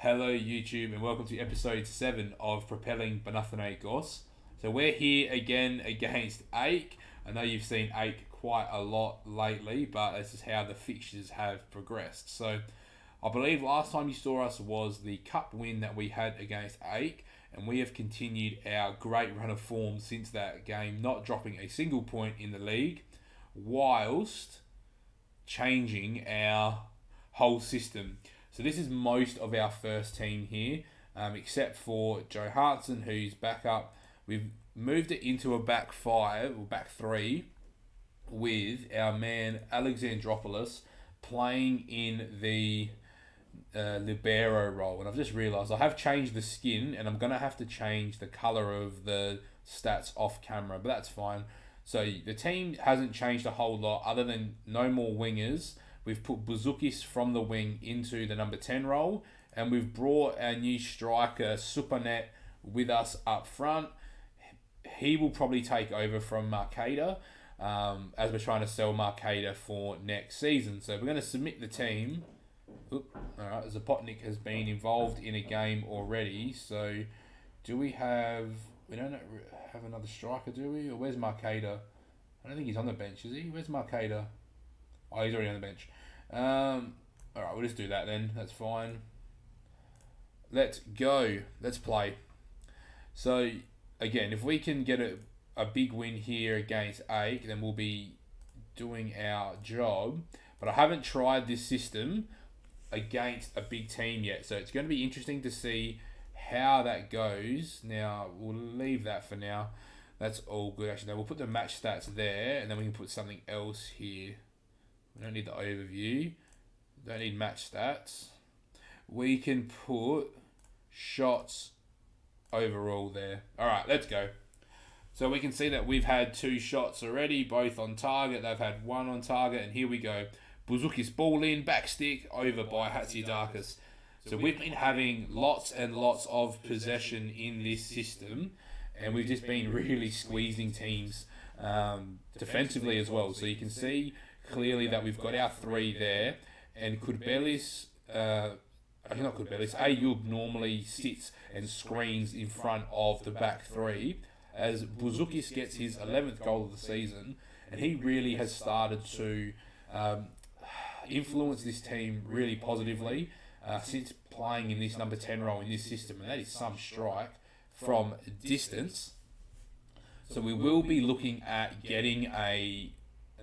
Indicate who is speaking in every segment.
Speaker 1: Hello YouTube and welcome to episode 7 of Propelling Panathinaikos. So we're here again against AEK. I know you've seen AEK quite a lot lately, but this is how the fixtures have progressed. So I believe last time you saw us was the cup win that we had against AEK, and we have continued our great run of form since that game, not dropping a single point in the league, whilst changing our whole system. So this is most of our first team here, except for Joe Hartson, who's back up. We've moved it into a back five, or back three, with our man Alexandropoulos playing in the libero role. And I've just realised I have changed the skin, and I'm going to have to change the colour of the stats off camera, but that's fine. So the team hasn't changed a whole lot other than no more wingers. We've put Bouzoukas from the wing into the number 10 role, and we've brought our new striker, Supanet, with us up front. He will probably take over from Markeda, as we're trying to sell Markeda for next season. So we're going to submit the team. Alright, Zapotnik has been involved in a game already. So do we have... We don't have another striker, do we? Or where's Markeda? I don't think he's on the bench, is he? Where's Markeda? Oh, he's already on the bench. Alright, we'll just do that then. That's fine. Let's go. Let's play. So, again, if we can get a big win here against AEK, then we'll be doing our job. But I haven't tried this system against a big team yet. So it's going to be interesting to see how that goes. Now, we'll leave that for now. That's all good. Actually, no, we'll put the match stats there, and then we can put something else here. We don't need the overview. Don't need match stats. We can put shots overall there. Alright, let's go. So we can see that we've had 2 shots already, both on target. They've had 1 on target, and here we go. Bouzoukas ball in, back stick, over by Hatziadakis. So we've been having lots and lots of possession in this system, and we've just been really squeezing teams defensively as well. So you can see clearly that we've got our 3 there, and Kudbelis, not Kudbelis, Ayub normally sits and screens in front of the back 3, as Bouzoukas gets his 11th goal of the season, and he really has started to influence this team really positively since playing in this number 10 role in this system, and that is some strike from distance. So we will be looking at getting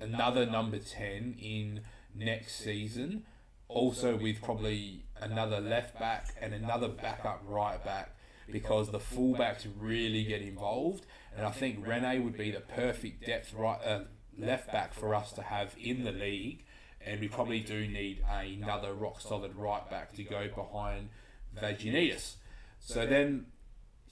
Speaker 1: another number 10 in next season, also with probably another left back and another backup right back, because the fullbacks really get involved, and I think Rene would be the perfect depth left back for us to have in the league, and we probably do need another rock solid right back to go behind Vagianitis. So then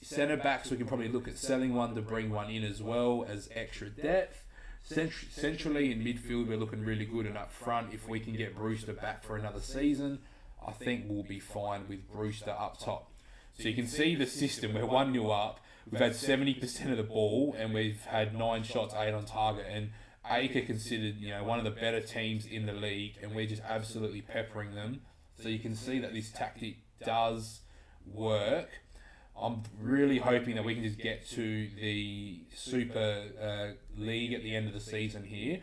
Speaker 1: centre backs, we can probably look at selling one to bring one in as well as extra depth. Centrally in midfield, we're looking really good, and up front, if we can get Brewster back for another season, I think we'll be fine with Brewster up top. So you can see the system, we're 1-0 up, we've had 70% of the ball, and we've had 9 shots, 8 on target, and AEK are considered, one of the better teams in the league, and we're just absolutely peppering them. So you can see that this tactic does work. I'm really hoping that we can just get to the Super League at the end of the season here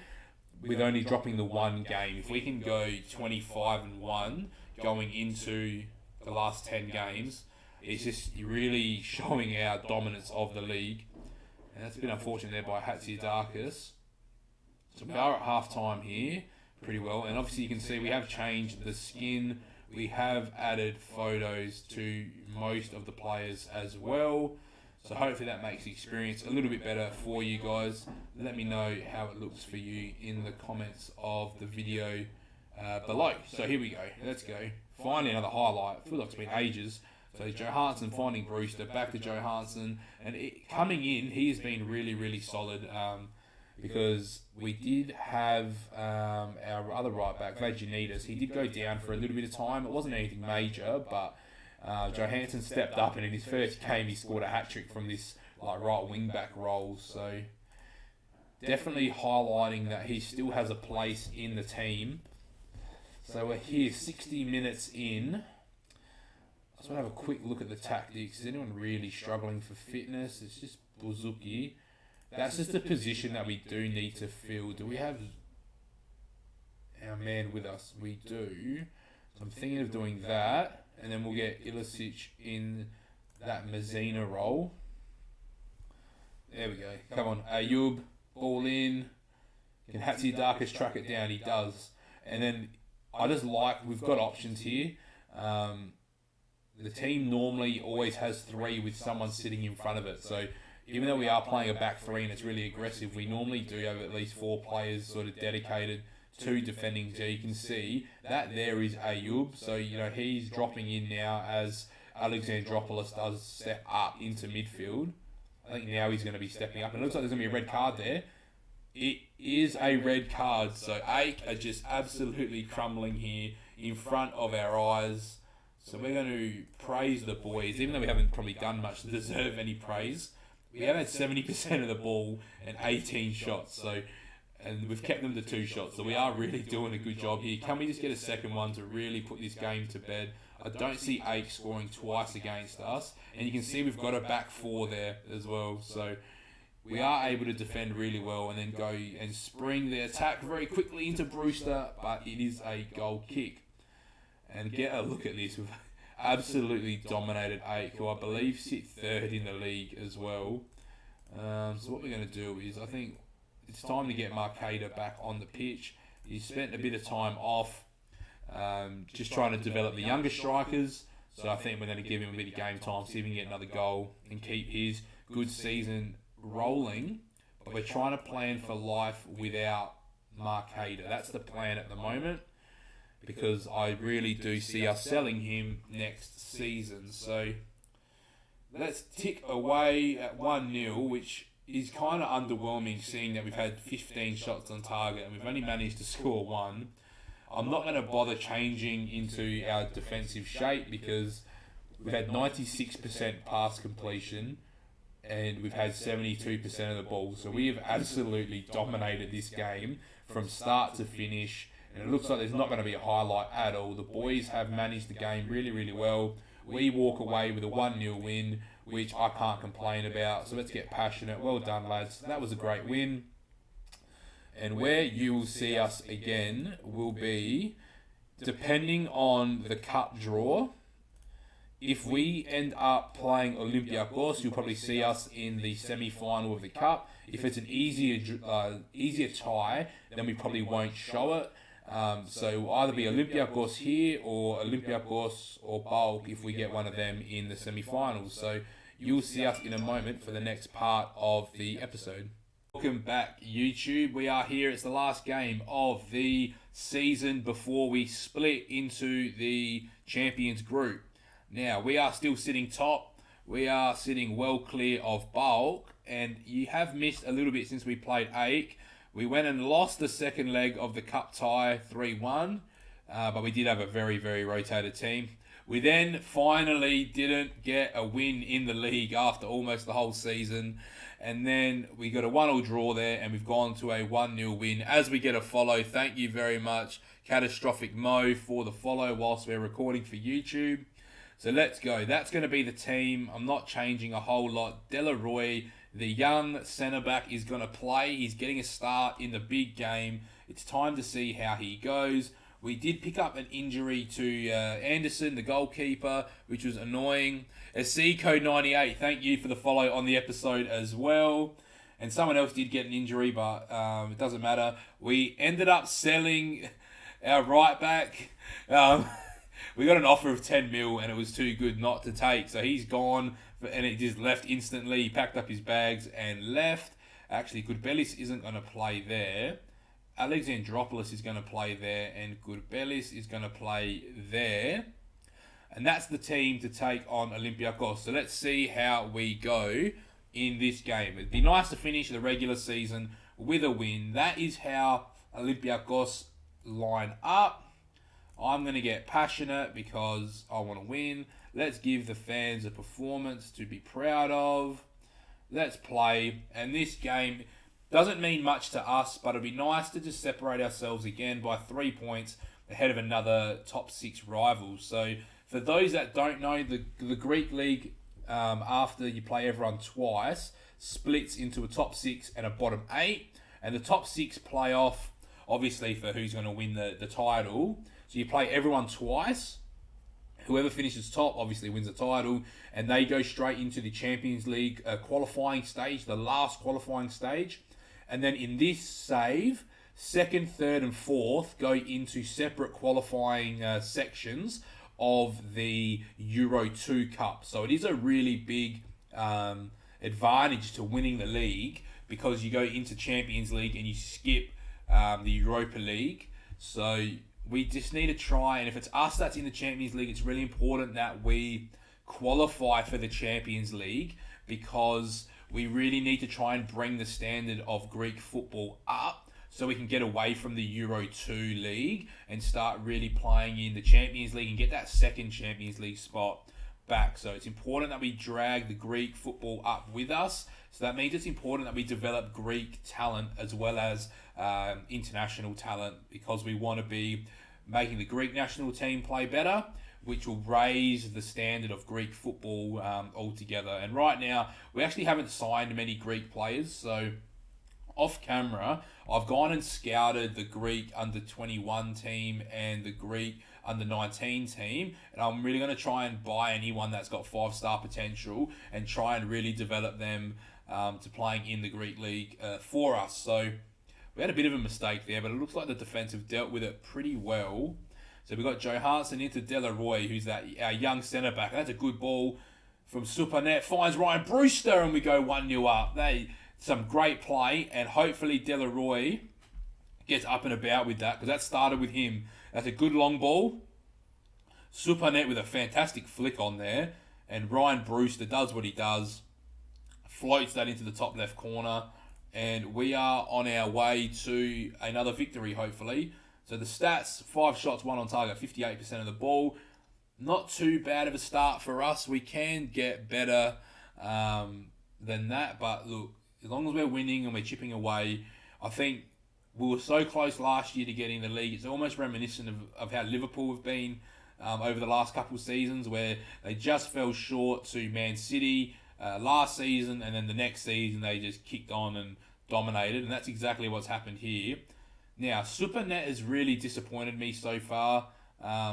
Speaker 1: with only dropping the 1 game. If we can go 25-1 going into the last 10 games, it's just really showing our dominance of the league. And that's been unfortunate there by Hatziadakis. So we are at half time here pretty well. And obviously you can see we have changed the skin. We have added photos to most of the players as well. So hopefully that makes the experience a little bit better for you guys. Let me know how it looks for you in the comments of the video below. So here we go. Let's go. Finally another highlight. I feel like it's been ages. So Joe Hartson finding Brewster. Back to Joe Hartson. And coming in, he has been really, really solid. Because we did have our other right back, Vagianitis. He did go down for a little bit of time. It wasn't anything major, but Johansson stepped up, and in his first game he scored a hat-trick from this right wing-back role. So definitely highlighting that he still has a place in the team. So we're here 60 minutes in. just want to have a quick look at the tactics. Is anyone really struggling for fitness? It's just Buzuki. That's just the position that we do need to fill. Do we have our man with us? We do. So I'm thinking of doing that. And then we'll get Ilicic in that Mazzina role. There we go. Come on, Ayub, ball in. Can Hatzidarkas track it down? He does. And then I just like, we've got options here. The team normally always has 3 with someone sitting in front of it. So even though we are playing a back 3 and it's really aggressive, we normally do have at least 4 players sort of dedicated to defending. So you can see that there is Ayub. So, he's dropping in now as Alexandropoulos does step up into midfield. I think now he's going to be stepping up. And it looks like there's going to be a red card there. It is a red card. So AEK are just absolutely crumbling here in front of our eyes. So we're going to praise the boys, even though we haven't probably done much to deserve any praise. We have had 70% of the ball and 18 shots. And we've kept them to 2 shots. So we are really doing a good job here. Can we just get a second one to really put this game to bed? I don't see AEK scoring twice against us. And you can see we've got a back 4 there as well. So we are able to defend really well and then go and spring the attack very quickly into Brewster. But it is a goal kick. And get a look at this. We've absolutely dominated AEK, who I believe sit 3rd in the league as well. So what we're going to do is, I think it's time to get Marcaida back on the pitch. He's spent a bit of time off, just trying to develop the younger strikers. So I think we're going to give him a bit of game time, see if we can get another goal and keep his good season rolling. But we're trying to plan for life without Marcaida. That's the plan at the moment, because I really do see us selling him next season. So let's tick away at 1-0, which is kind of underwhelming, seeing that we've had 15 shots on target and we've only managed to score 1. I'm not going to bother changing into our defensive shape because we've had 96% pass completion and we've had 72% of the ball. So we have absolutely dominated this game from start to finish. And it looks like there's not going to be a highlight at all. The boys have managed the game really, really well. We walk away with a 1-0 win, which I can't complain about. So let's get passionate. Well done, lads. That was a great win. And where you will see us again will be, depending on the cup draw, if we end up playing Olympiakos, you'll probably see us in the semi-final of the cup. If it's an easier tie, then we probably won't show it. So we'll either be Olympiakos here or Olympiakos or Bulk if we get one of them in the semi-finals. So you'll see us in a moment for the next part of the episode. Welcome back, YouTube. We are here. It's the last game of the season before we split into the Champions group. Now, we are still sitting top. We are sitting well clear of Bulk, and you have missed a little bit since we played AEK. We went and lost the second leg of the cup tie 3-1, but we did have a very, very rotated team. We then finally didn't get a win in the league after almost the whole season. And then we got a 1-1 draw there, and we've gone to a 1-0 win. As we get a follow, thank you very much, Catastrophic Mo, for the follow whilst we're recording for YouTube. So let's go. That's going to be the team. I'm not changing a whole lot. Delaroy, the young centre-back, is going to play. He's getting a start in the big game. It's time to see how he goes. We did pick up an injury to Anderson, the goalkeeper, which was annoying. Code 98, thank you for the follow on the episode as well. And someone else did get an injury, but it doesn't matter. We ended up selling our right back. We got an offer of 10 mil and it was too good not to take. So he's gone and it just left instantly. He packed up his bags and left. Actually, Goodbellis isn't going to play there. Alexandropoulos is going to play there and Goodbellis is going to play there. And that's the team to take on Olympiakos. So let's see how we go in this game. It'd be nice to finish the regular season with a win. That is how Olympiakos line up. I'm going to get passionate because I want to win. Let's give the fans a performance to be proud of. Let's play. And this game doesn't mean much to us, but it'd be nice to just separate ourselves again by 3 points ahead of another top 6 rivals. So For those that don't know, the Greek league, after you play everyone twice, splits into a top 6 and a bottom 8, and the top 6 play off, obviously, for who's going to win the title. So you play everyone twice. Whoever finishes top obviously wins the title, and they go straight into the Champions League qualifying stage, the last qualifying stage. And then in this save, second, third, and fourth go into separate qualifying sections of the Euro 2 Cup. So it is a really big advantage to winning the league, because you go into Champions League and you skip the Europa League. So we just need to try, and if it's us that's in the Champions League, it's really important that we qualify for the Champions League, because we really need to try and bring the standard of Greek football up so we can get away from the Euro 2 League and start really playing in the Champions League and get that second Champions League spot back. So it's important that we drag the Greek football up with us. So that means it's important that we develop Greek talent as well as international talent, because we want to be making the Greek national team play better, which will raise the standard of Greek football altogether. And right now, we actually haven't signed many Greek players. So off camera, I've gone and scouted the Greek under-21 team and the Greek under-19 team, and I'm really going to try and buy anyone that's got 5-star potential and try and really develop them to playing in the Greek league for us. So we had a bit of a mistake there, but it looks like the defense have dealt with it pretty well. So we've got Johansson into Delaroy, who's our young centre-back. That's a good ball from Supanet. Finds Ryan Brewster, and we go 1-0 up. Some great play, and hopefully Delaroy gets up and about with that, because that started with him. That's a good long ball. Supanet with a fantastic flick on there, and Ryan Brewster does what he does. Floats that into the top left corner, and we are on our way to another victory, hopefully. So the stats, 5 shots, 1 on target, 58% of the ball. Not too bad of a start for us. We can get better than that, but look, as long as we're winning and we're chipping away, I think we were so close last year to getting the league. It's almost reminiscent of how Liverpool have been over the last couple of seasons, where they just fell short to Man City last season, and then the next season they just kicked on and dominated, and that's exactly what's happened here. Now, Supanet has really disappointed me so far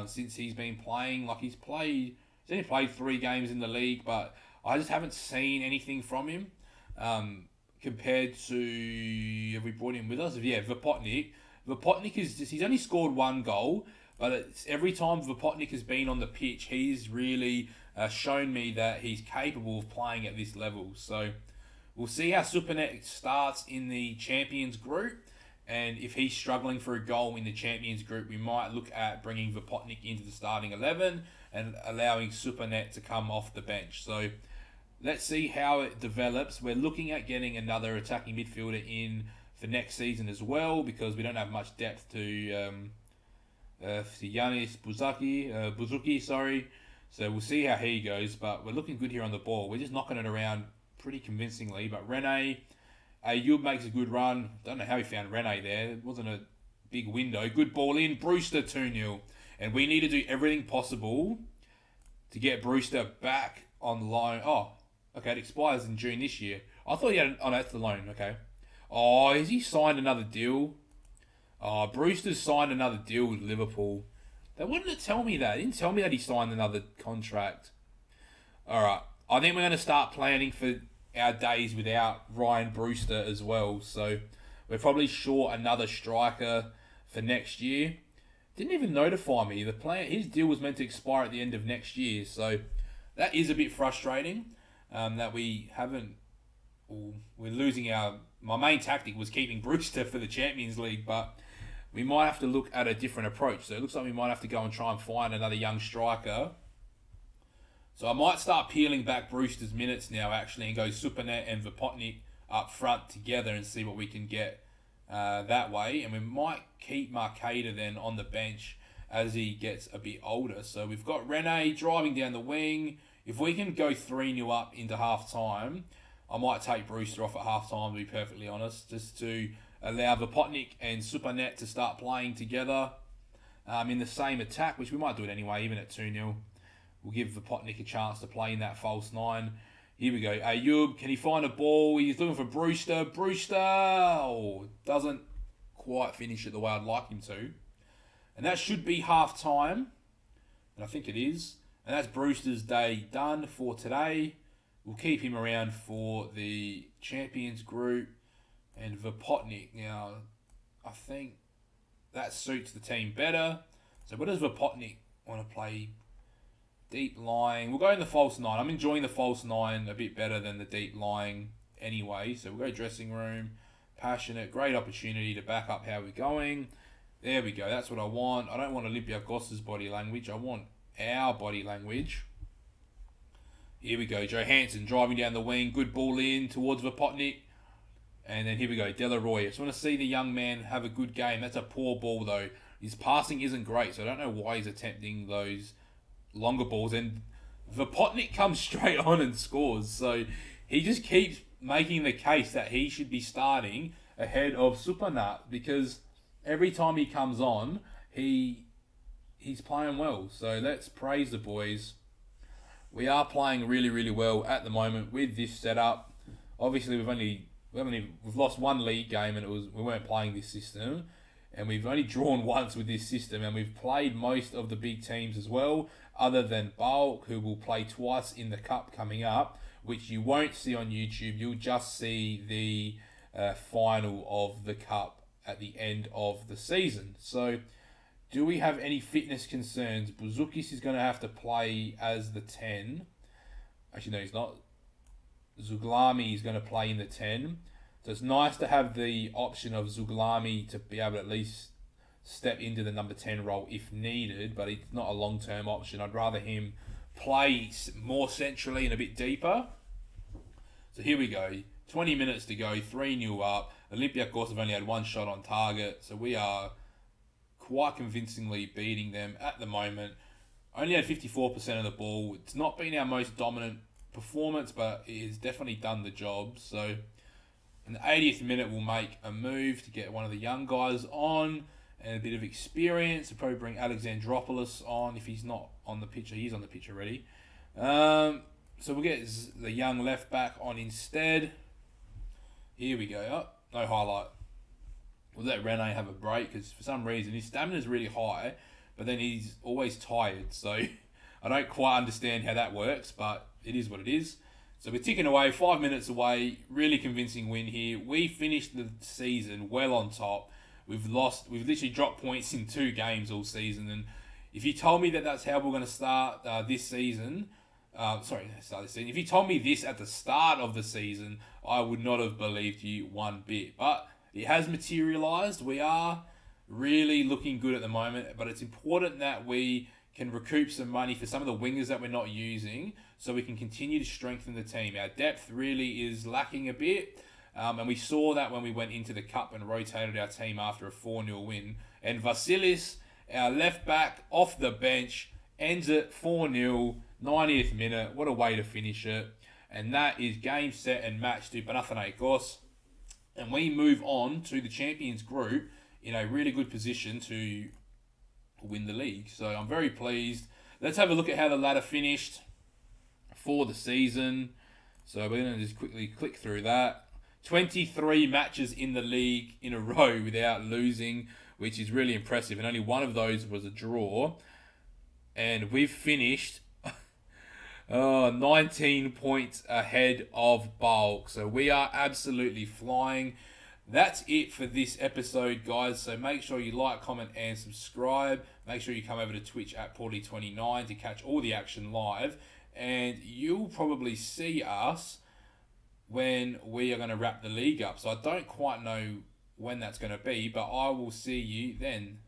Speaker 1: since he's been playing. Like, he's only played 3 games in the league, but I just haven't seen anything from him compared to, have we brought him with us? Yeah, Vopotnik. Vopotnik he's only scored 1 goal, but it's every time Vopotnik has been on the pitch, he's really shown me that he's capable of playing at this level. So we'll see how Supanet starts in the Champions group, and if he's struggling for a goal in the Champions group, we might look at bringing Vopotnik into the starting 11 and allowing Supanet to come off the bench. So let's see how it develops. We're looking at getting another attacking midfielder in for next season as well, because we don't have much depth to Yanis Buzuki, sorry. So we'll see how he goes, but we're looking good here on the ball. We're just knocking it around pretty convincingly. But Rene, Ayub makes a good run. Don't know how he found Rene there. It wasn't a big window. Good ball in. Brewster 2-0. And we need to do everything possible to get Brewster back on loan. Oh, okay, it expires in June this year. I thought he had... Oh, no, that's the loan. Okay. Oh, has he signed another deal? Oh, Brewster's signed another deal with Liverpool. They wouldn't tell me that. They didn't tell me that he signed another contract. All right. I think we're going to start planning for our days without Ryan Brewster as well. So we're probably short another striker for next year. Didn't even notify me. His deal was meant to expire at the end of next year. So that is a bit frustrating that we haven't... We're losing our... My main tactic was keeping Brewster for the Champions League, but we might have to look at a different approach. So it looks like we might have to go and try and find another young striker. So I might start peeling back Brewster's minutes now, actually, and go Supanet and Vopotnik up front together and see what we can get that way. And we might keep Marketa then on the bench as he gets a bit older. So we've got Rene driving down the wing. If we can go 3-0 up into half-time, I might take Brewster off at half-time, to be perfectly honest, just to allow Vopotnik and Supanet to start playing together in the same attack, which we might do it anyway, even at 2-0. will give Vopotnik a chance to play in that false nine. Here we go. Ayub, can he find a ball? He's looking for Brewster. Doesn't quite finish it the way I'd like him to. And that should be half time. And I think it is. And that's Brewster's day done for today. We'll keep him around for the Champions Group. And Vopotnik, now, I think that suits the team better. So what does Vopotnik want to play? Deep lying. We'll go in the false nine. I'm enjoying the false nine a bit better than the deep lying anyway. So we'll go dressing room. Passionate. Great opportunity to back up how we're going. There we go. That's what I want. I don't want Olympiakos' body language. I want our body language. Here we go. Johansson driving down the wing. Good ball in towards Vopotnik. And then here we go. Delaroy. I just want to see the young man have a good game. That's a poor ball though. His passing isn't great. So I don't know why he's attempting those longer balls, and Vopotnik comes straight on and scores. So he just keeps making the case that he should be starting ahead of Supanat, because every time he comes on, he's playing well. So let's praise the boys. We are playing really, really well at the moment with this setup. Obviously, we've lost one league game, and we weren't playing this system. And we've only drawn once with this system, and we've played most of the big teams as well, other than Bulk, who will play twice in the Cup coming up, which you won't see on YouTube. You'll just see the final of the Cup at the end of the season. So, do we have any fitness concerns? Buzukis is going to have to play as the 10. Actually, no, he's not. Zuglami is going to play in the 10. So it's nice to have the option of Zuglami to be able to at least step into the number 10 role if needed, but it's not a long-term option. I'd rather him play more centrally and a bit deeper. So here we go. 20 minutes to go, 3-0 up. Olympiakos have only had one shot on target, so we are quite convincingly beating them at the moment. Only had 54% of the ball. It's not been our most dominant performance, but it has definitely done the job. So in the 80th minute, we'll make a move to get one of the young guys on and a bit of experience. We'll probably bring Alexandropoulos on if he's not on the picture. He's on the picture already. So we'll get the young left back on instead. Here we go. Oh, no highlight. We'll let Rene have a break because for some reason his stamina is really high, but then he's always tired. So I don't quite understand how that works, but it is what it is. So we're ticking away, 5 minutes away, really convincing win here. We finished the season well on top. We've literally dropped points in 2 games all season. And if you told me that that's how we're going to start this season, if you told me this at the start of the season, I would not have believed you one bit. But it has materialised. We are really looking good at the moment, but it's important that we can recoup some money for some of the wingers that we're not using so we can continue to strengthen the team. Our depth really is lacking a bit, and we saw that when we went into the Cup and rotated our team after a 4-0 win. And Vasilis, our left back, off the bench, ends it 4-0, 90th minute. What a way to finish it. And that is game, set, and match to Panathinaikos. And we move on to the Champions Group in a really good position to win the league. So I'm very pleased. Let's have a look at how the ladder finished for the season. So we're going to just quickly click through that. 23 matches in the league in a row without losing, which is really impressive. And only one of those was a draw. And we've finished 19 points ahead of Bulk. So we are absolutely flying. That's it for this episode, guys. So make sure you like, comment, and subscribe. Make sure you come over to Twitch at Paulie29 to catch all the action live. And you'll probably see us when we are going to wrap the league up. So I don't quite know when that's going to be, but I will see you then.